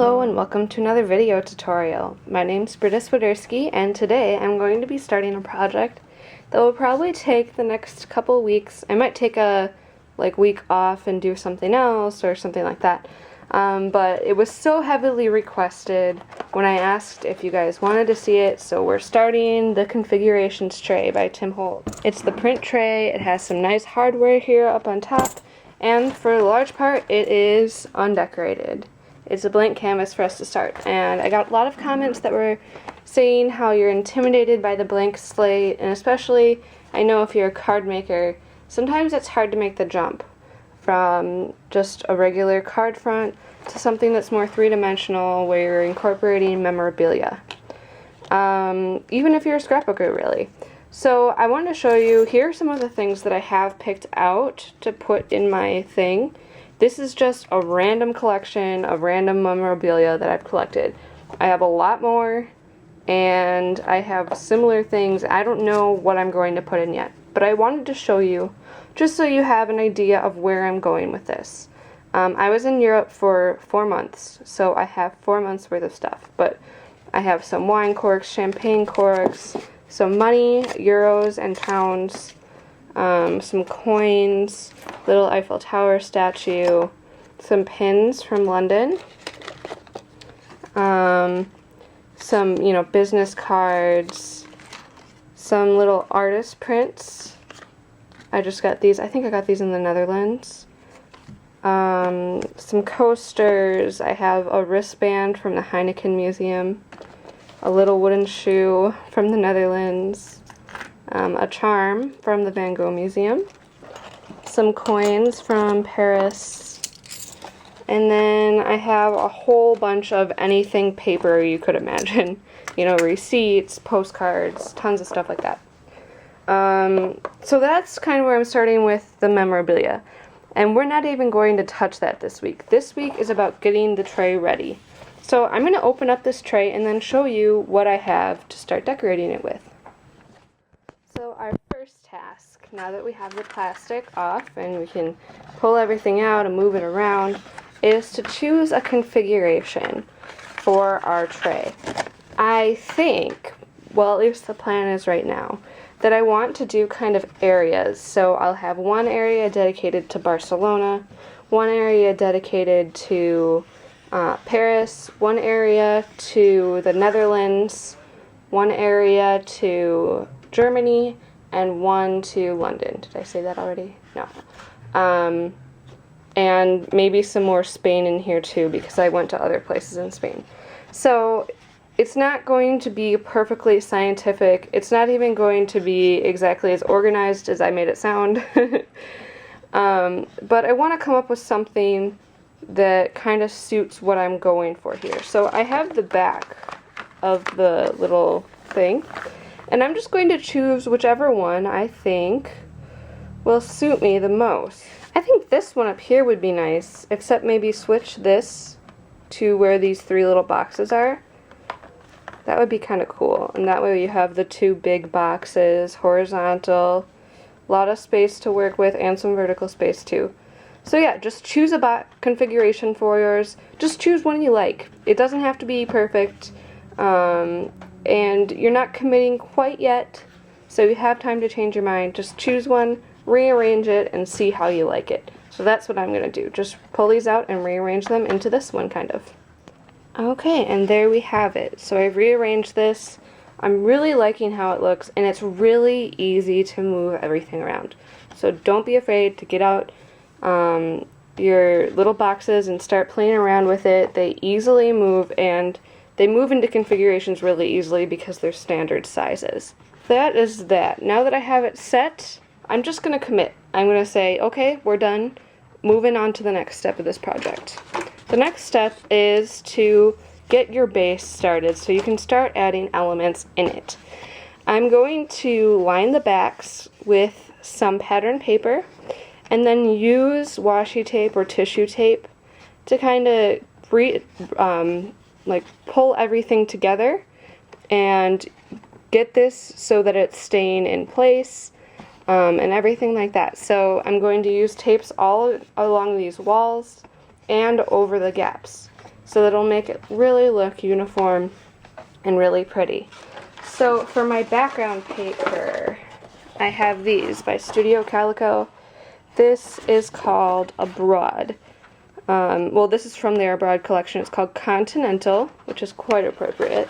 Hello and welcome to another video tutorial. My name's Britta Swiderski and today I'm going to be starting a project that will probably take the next couple weeks. I might take a week off and do something else or something like that. But it was so heavily requested when I asked if you guys wanted to see it, so we're starting the Configurations Tray by Tim Holtz. It's the print tray, it has some nice hardware here up on top, and for a large part it is undecorated. It's a blank canvas for us to start, and I got a lot of comments that were saying how you're intimidated by the blank slate, and especially, I know if you're a card maker, sometimes it's hard to make the jump from just a regular card front to something that's more three-dimensional where you're incorporating memorabilia. Even if you're a scrapbooker, really. So I wanted to show you, here are some of the things that I have picked out to put in my thing. This is just a random collection of random memorabilia that I've collected. I have a lot more, and I have similar things. I don't know what I'm going to put in yet, but I wanted to show you, just so you have an idea of where I'm going with this. I was in Europe for 4 months, so I have 4 months worth of stuff, but I have some wine corks, champagne corks, some money, euros and pounds, some coins, little Eiffel Tower statue, some pins from London, some, business cards, some little artist prints. I just got these, I think I got these in the Netherlands. Some coasters. I have a wristband from the Heineken Museum, a little wooden shoe from the Netherlands, a charm from the Van Gogh Museum, some coins from Paris, and then I have a whole bunch of anything paper you could imagine. Receipts, postcards, tons of stuff like that. So that's kind of where I'm starting with the memorabilia. And we're not even going to touch that this week. This week is about getting the tray ready. So I'm going to open up this tray and then show you what I have to start decorating it with. So our first task, now that we have the plastic off and we can pull everything out and move it around, is to choose a configuration for our tray. I think, well, at least the plan is right now, that I want to do kind of areas. So I'll have one area dedicated to Barcelona, one area dedicated to Paris, one area to the Netherlands, one area to Germany, and one to London. Did I say that already? No. And maybe some more Spain in here too, because I went to other places in Spain. So it's not going to be perfectly scientific. It's not even going to be exactly as organized as I made it sound. But I want to come up with something that kind of suits what I'm going for here. So I have the back of the little thing, and I'm just going to choose whichever one I think will suit me the most. I think this one up here would be nice, except maybe switch this to where these 3 little boxes are. That would be kind of cool, and that way you have the 2 big boxes, horizontal, a lot of space to work with, and some vertical space too. So yeah, just choose a configuration for yours. Just choose one you like. It doesn't have to be perfect, and you're not committing quite yet, so you have time to change your mind. Just choose one, rearrange it, and see how you like it. So that's what I'm going to do. Just pull these out and rearrange them into this one, kind of. Okay, and there we have it. So I've rearranged this. I'm really liking how it looks, and it's really easy to move everything around. So don't be afraid to get out your little boxes and start playing around with it. They easily move, and they move into configurations really easily because they're standard sizes. That is that. Now that I have it set, I'm just going to commit. I'm going to say, okay, we're done. Moving on to the next step of this project. The next step is to get your base started so you can start adding elements in it. I'm going to line the backs with some pattern paper and then use washi tape or tissue tape to kind of pull everything together and get this so that it's staying in place and everything like that. So I'm going to use tapes all along these walls and over the gaps. so that it'll make it really look uniform and really pretty. So for my background paper, I have these by Studio Calico. This is called Abroad. Well, this is from their Abroad collection. It's called Continental, which is quite appropriate.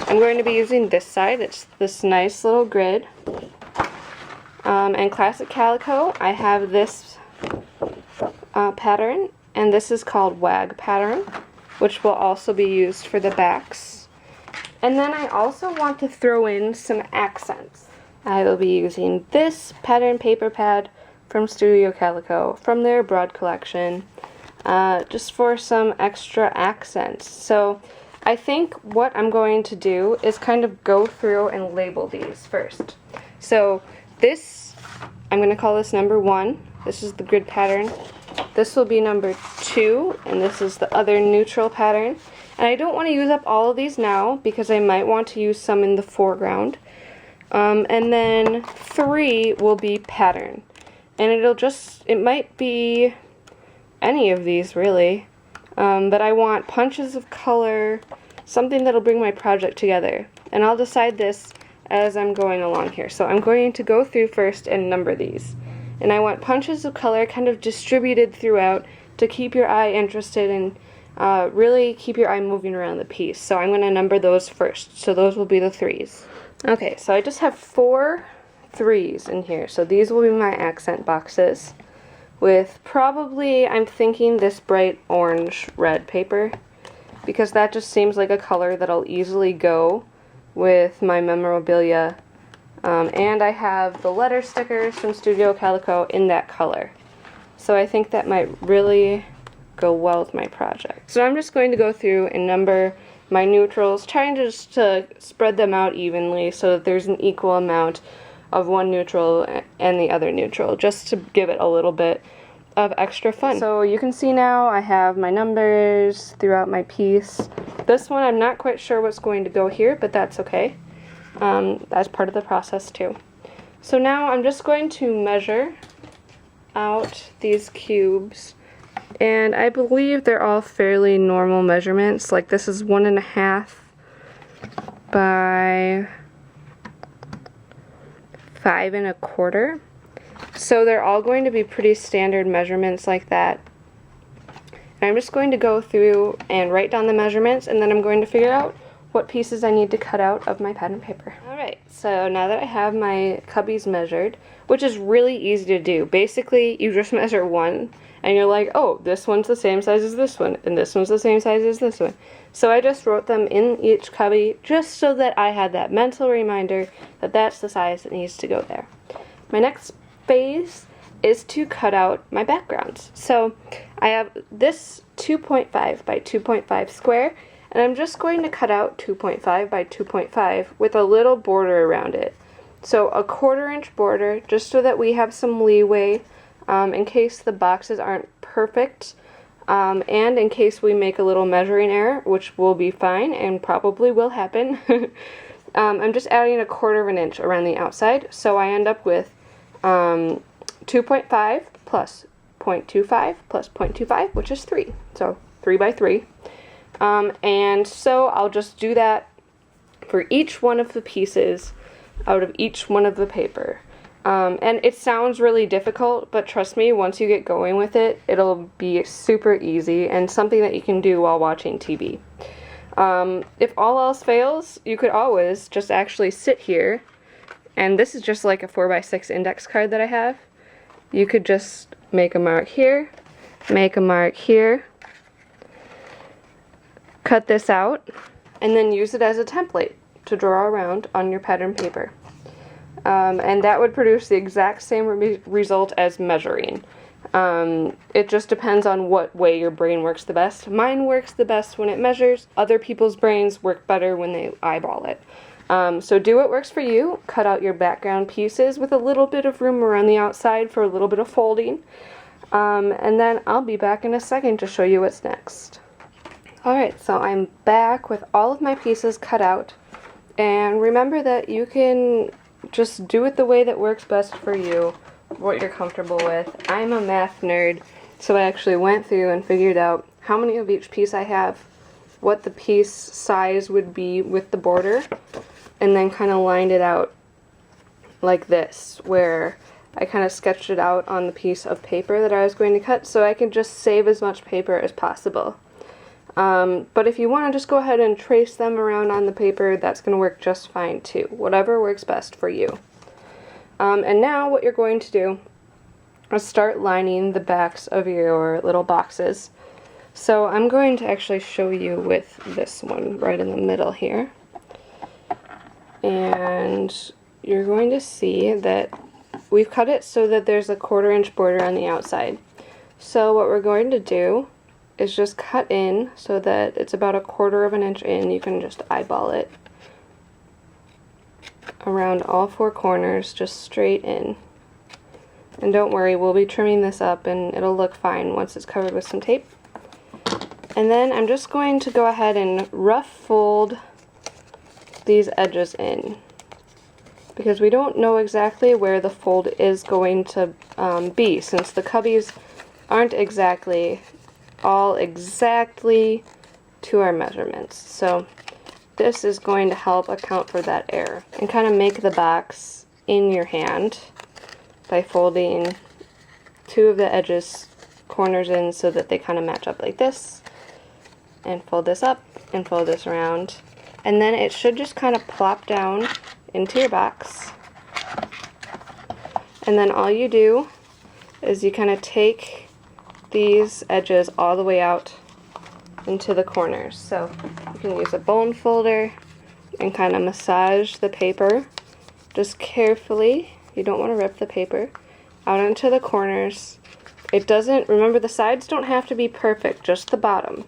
I'm going to be using this side. It's this nice little grid. And Classic Calico, I have this pattern, and this is called Wag pattern, which will also be used for the backs. And then I also want to throw in some accents. I will be using this pattern paper pad from Studio Calico from their Abroad collection, just for some extra accents. So I think what I'm going to do is kind of go through and label these first. So this, I'm going to call this number 1. This is the grid pattern. This will be number 2, and this is the other neutral pattern. And I don't want to use up all of these now because I might want to use some in the foreground. And then 3 will be pattern. And it might be any of these really. But I want punches of color, something that'll bring my project together. And I'll decide this as I'm going along here. So I'm going to go through first and number these. And I want punches of color kind of distributed throughout to keep your eye interested and really keep your eye moving around the piece. So I'm going to number those first. So those will be the 3s. Okay, so I just have 4 3s in here. So these will be my accent boxes with probably, I'm thinking, this bright orange red paper, because that just seems like a color that'll easily go with my memorabilia. And I have the letter stickers from Studio Calico in that color. So I think that might really go well with my project. So I'm just going to go through and number my neutrals, trying just to spread them out evenly so that there's an equal amount of one neutral and the other neutral, just to give it a little bit of extra fun. So you can see now I have my numbers throughout my piece. This one I'm not quite sure what's going to go here, but that's okay. That's part of the process too. So now I'm just going to measure out these cubes, and I believe they're all fairly normal measurements. Like this is 1.5 by 5.25. So they're all going to be pretty standard measurements like that. And I'm just going to go through and write down the measurements, and then I'm going to figure out what pieces I need to cut out of my pattern paper. Alright, so now that I have my cubbies measured, which is really easy to do. Basically, you just measure one, and you're like, oh, this one's the same size as this one, and this one's the same size as this one. So I just wrote them in each cubby, just so that I had that mental reminder that that's the size that needs to go there. My next phase is to cut out my backgrounds. So I have this 2.5 by 2.5 square, and I'm just going to cut out 2.5 by 2.5 with a little border around it. So a 1/4 inch border, just so that we have some leeway in case the boxes aren't perfect, and in case we make a little measuring error, which will be fine and probably will happen. I'm just adding a 1/4 inch around the outside, so I end up with 2.5 plus 0.25 plus 0.25, which is 3. So 3 by 3. And so I'll just do that for each one of the pieces out of each one of the paper. And it sounds really difficult, but trust me, once you get going with it, it'll be super easy and something that you can do while watching TV. If all else fails, you could always just actually sit here, and this is just like a 4x6 index card that I have. You could just make a mark here, make a mark here, cut this out, and then use it as a template to draw around on your pattern paper. And that would produce the exact same result as measuring. It just depends on what way your brain works the best. Mine works the best when it measures. Other people's brains work better when they eyeball it. So do what works for you. Cut out your background pieces with a little bit of room around the outside for a little bit of folding. And then I'll be back in a second to show you what's next. Alright, so I'm back with all of my pieces cut out. And remember that you can just do it the way that works best for you, what you're comfortable with. I'm a math nerd, so I actually went through and figured out how many of each piece I have, what the piece size would be with the border, and then kind of lined it out like this, where I kind of sketched it out on the piece of paper that I was going to cut, so I can just save as much paper as possible. But if you want to just go ahead and trace them around on the paper, that's going to work just fine too. Whatever works best for you. And now what you're going to do is start lining the backs of your little boxes. So I'm going to actually show you with this one right in the middle here. And you're going to see that we've cut it so that there's a 1/4 inch border on the outside. So what we're going to do is just cut in so that it's about a 1/4 inch in. You can just eyeball it around all 4 corners, just straight in. And don't worry, we'll be trimming this up and it'll look fine once it's covered with some tape. And then I'm just going to go ahead and rough fold these edges in, because we don't know exactly where the fold is going to be, since the cubbies aren't all exactly to our measurements. So this is going to help account for that error and kind of make the box in your hand by folding 2 of the corners in so that they kind of match up like this, and fold this up and fold this around, and then it should just kind of plop down into your box. And then all you do is you kind of take these edges all the way out into the corners. So you can use a bone folder and kind of massage the paper just carefully. You don't want to rip the paper out into the corners. Remember, the sides don't have to be perfect, just the bottom,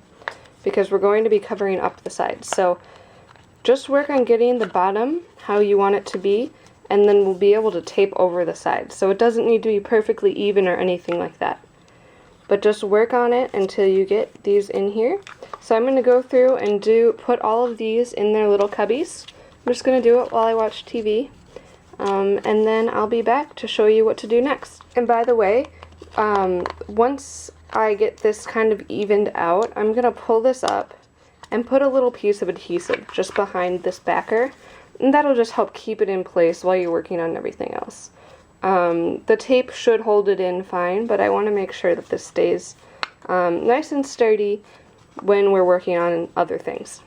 because we're going to be covering up the sides. So just work on getting the bottom how you want it to be, and then we'll be able to tape over the sides. So it doesn't need to be perfectly even or anything like that. But just work on it until you get these in here. So I'm going to go through and put all of these in their little cubbies. I'm just going to do it while I watch TV. And then I'll be back to show you what to do next. And by the way, once I get this kind of evened out, I'm going to pull this up and put a little piece of adhesive just behind this backer, and that'll just help keep it in place while you're working on everything else. The tape should hold it in fine, but I want to make sure that this stays nice and sturdy when we're working on other things.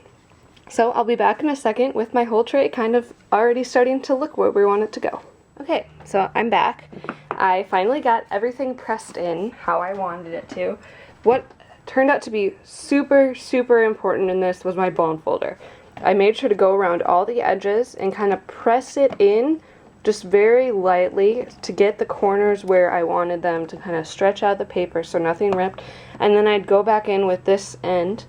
So I'll be back in a second with my whole tray kind of already starting to look where we want it to go. Okay, so I'm back. I finally got everything pressed in how I wanted it to. What turned out to be super, super important in this was my bone folder. I made sure to go around all the edges and kind of press it in just very lightly to get the corners where I wanted them to kind of stretch out the paper so nothing ripped. And then I'd go back in with this end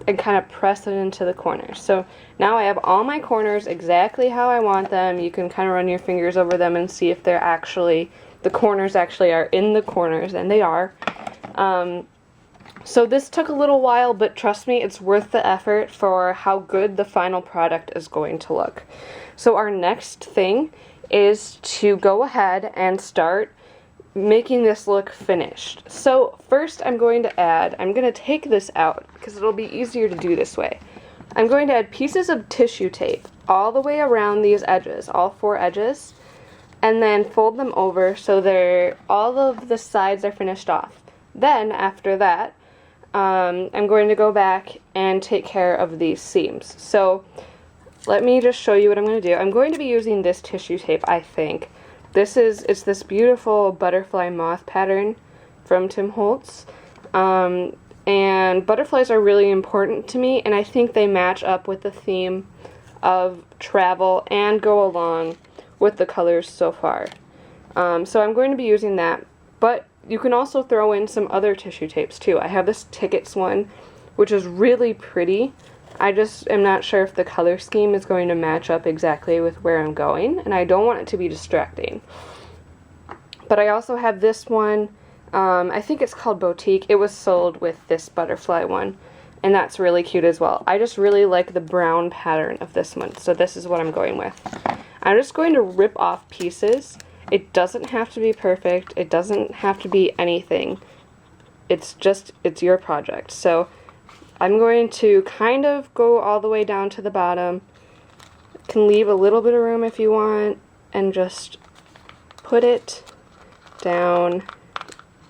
and kind of press it into the corners. So now I have all my corners exactly how I want them. You can kind of run your fingers over them and see if the corners actually are in the corners, and they are. So this took a little while, but trust me, it's worth the effort for how good the final product is going to look. So our next thing is to go ahead and start making this look finished. So first I'm going to take this out because it'll be easier to do this way. I'm going to add pieces of tissue tape all the way around these edges, all 4 edges, and then fold them over so all of the sides are finished off. Then after that, I'm going to go back and take care of these seams. So let me just show you what I'm going to do. I'm going to be using this tissue tape, I think. It's this beautiful butterfly moth pattern from Tim Holtz. And butterflies are really important to me, and I think they match up with the theme of travel and go along with the colors so far. So I'm going to be using that, but you can also throw in some other tissue tapes too. I have this Tickets one, which is really pretty. I just am not sure if the color scheme is going to match up exactly with where I'm going, and I don't want it to be distracting. But I also have this one, I think it's called Boutique. It was sold with this butterfly one, and that's really cute as well. I just really like the brown pattern of this one, so this is what I'm going with. I'm just going to rip off pieces. It doesn't have to be perfect. It doesn't have to be anything. It's your project. So I'm going to kind of go all the way down to the bottom. Can leave a little bit of room if you want, and just put it down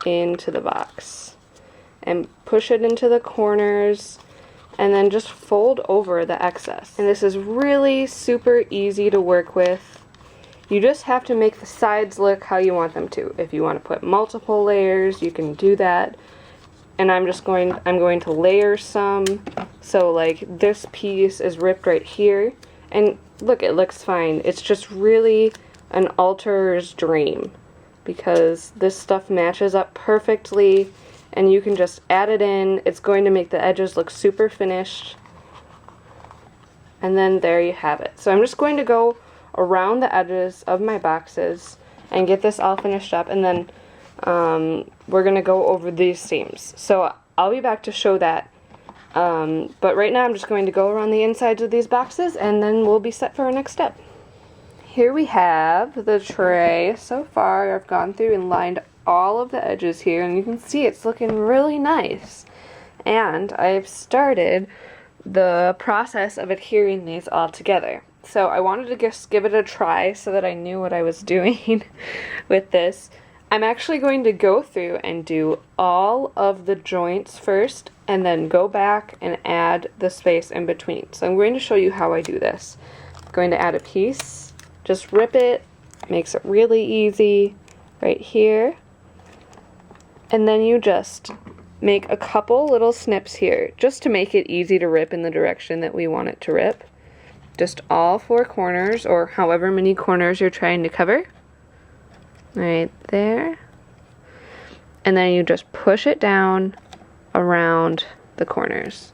into the box and push it into the corners, and then just fold over the excess. And this is really super easy to work with. You just have to make the sides look how you want them to. If you want to put multiple layers, you can do that. And I'm going to layer some. So like this piece is ripped right here. And look, it looks fine. It's just really an alterer's dream, because this stuff matches up perfectly, and you can just add it in. It's going to make the edges look super finished. And then there you have it. So I'm just going to go around the edges of my boxes and get this all finished up, and then we're going to go over these seams. So I'll be back to show that. But right now I'm just going to go around the insides of these boxes, and then we'll be set for our next step. Here we have the tray. So far I've gone through and lined all of the edges here, and you can see it's looking really nice. And I've started the process of adhering these all together. So I wanted to just give it a try so that I knew what I was doing with this. I'm actually going to go through and do all of the joints first, and then go back and add the space in between. So I'm going to show you how I do this. I'm going to add a piece, just rip it, makes it really easy right here. And then you just make a couple little snips here, just to make it easy to rip in the direction that we want it to rip. Just all 4 corners, or however many corners you're trying to cover. Right there. And then you just push it down around the corners.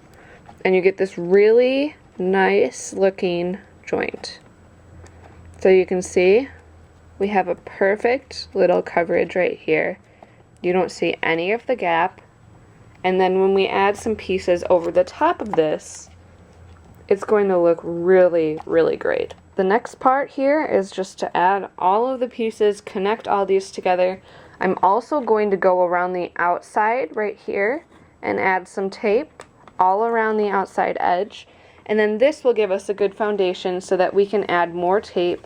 And you get this really nice looking joint. So you can see we have a perfect little coverage right here. You don't see any of the gap. And then when we add some pieces over the top of this, it's going to look really, really great. The next part here is just to add all of the pieces, connect all these together. I'm also going to go around the outside right here and add some tape all around the outside edge. And then this will give us a good foundation so that we can add more tape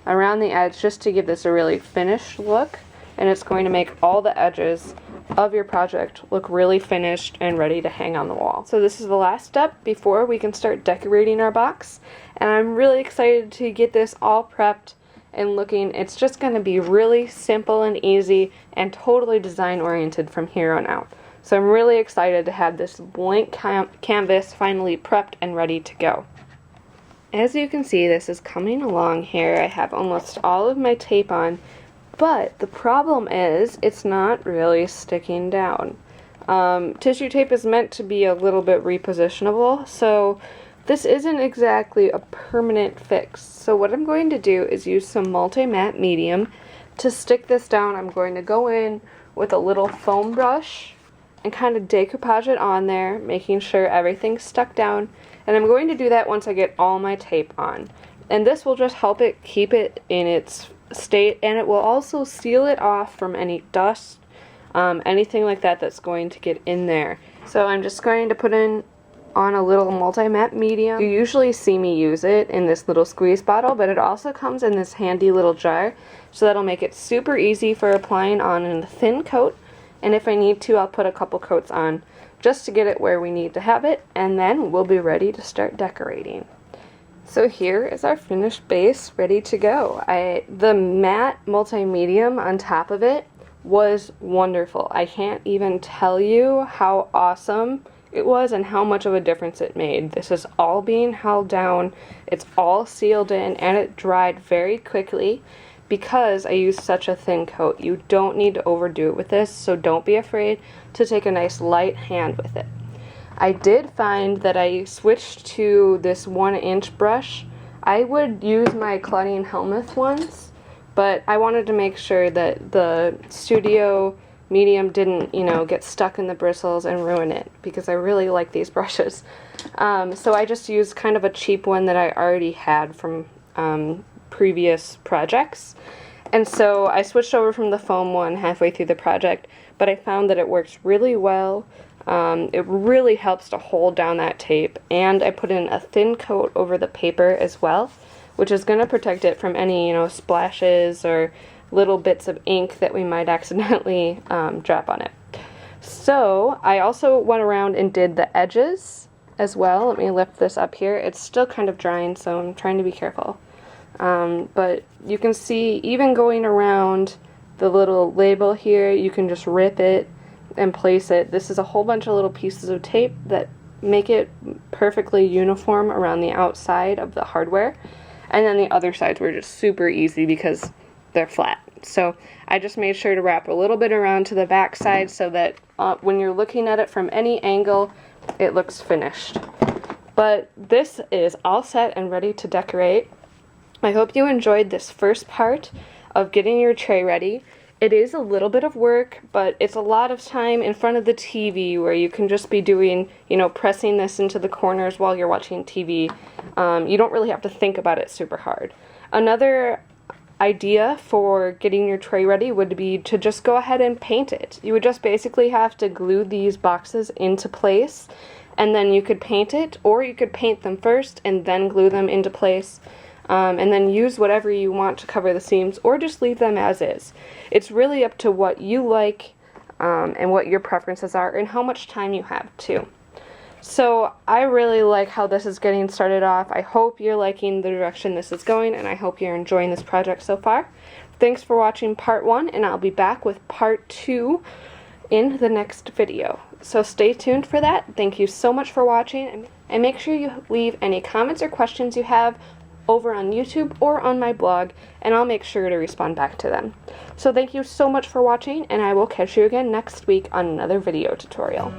around the edge just to give this a really finished look. And it's going to make all the edges of your project look really finished and ready to hang on the wall. So this is the last step before we can start decorating our box, and I'm really excited to get this all prepped and looking. It's just going to be really simple and easy and totally design oriented from here on out. So I'm really excited to have this blank canvas finally prepped and ready to go. As you can see, this is coming along here. I have almost all of my tape on. But the problem is, it's not really sticking down. Tissue tape is meant to be a little bit repositionable, so this isn't exactly a permanent fix. So what I'm going to do is use some multi-matte medium to stick this down. I'm going to go in with a little foam brush and kind of decoupage it on there, making sure everything's stuck down. And I'm going to do that once I get all my tape on. And this will just help it keep it in its state, and it will also seal it off from any dust, anything like that that's going to get in there. So I'm just going to put in on a little multi-matte medium. You usually see me use it in this little squeeze bottle, but it also comes in this handy little jar, so that'll make it super easy for applying on in a thin coat. And if I need to, I'll put a couple coats on just to get it where we need to have it, and then we'll be ready to start decorating. So here is our finished base ready to go. The matte multi-medium on top of it was wonderful. I can't even tell you how awesome it was and how much of a difference it made. This is all being held down, it's all sealed in, and it dried very quickly because I used such a thin coat. You don't need to overdo it with this, so don't be afraid to take a nice light hand with it. I did find that I switched to this 1-inch brush. I would use my Claudine Helmuth ones, but I wanted to make sure that the Studio Medium didn't, get stuck in the bristles and ruin it, because I really like these brushes. So I just used kind of a cheap one that I already had from previous projects. And so I switched over from the foam one halfway through the project, but I found that it works really well. It really helps to hold down that tape, and I put in a thin coat over the paper as well, which is going to protect it from any, splashes or little bits of ink that we might accidentally drop on it. So I also went around and did the edges as well. Let me lift this up here. It's still kind of drying, so I'm trying to be careful. But you can see, even going around the little label here, you can just rip it and place it. This is a whole bunch of little pieces of tape that make it perfectly uniform around the outside of the hardware. And then the other sides were just super easy because they're flat. So I just made sure to wrap a little bit around to the back side so that when you're looking at it from any angle, it looks finished. But this is all set and ready to decorate. I hope you enjoyed this first part of getting your tray ready. It is a little bit of work, but it's a lot of time in front of the TV where you can just be doing, pressing this into the corners while you're watching TV. You don't really have to think about it super hard. Another idea for getting your tray ready would be to just go ahead and paint it. You would just basically have to glue these boxes into place, and then you could paint it, or you could paint them first and then glue them into place. And then use whatever you want to cover the seams, or just leave them as is. It's really up to what you like and what your preferences are and how much time you have too. So I really like how this is getting started off. I hope you're liking the direction this is going, and I hope you're enjoying this project so far. Thanks for watching part 1, and I'll be back with part 2 in the next video. So stay tuned for that. Thank you so much for watching, and make sure you leave any comments or questions you have over on YouTube or on my blog, and I'll make sure to respond back to them. So thank you so much for watching, and I will catch you again next week on another video tutorial.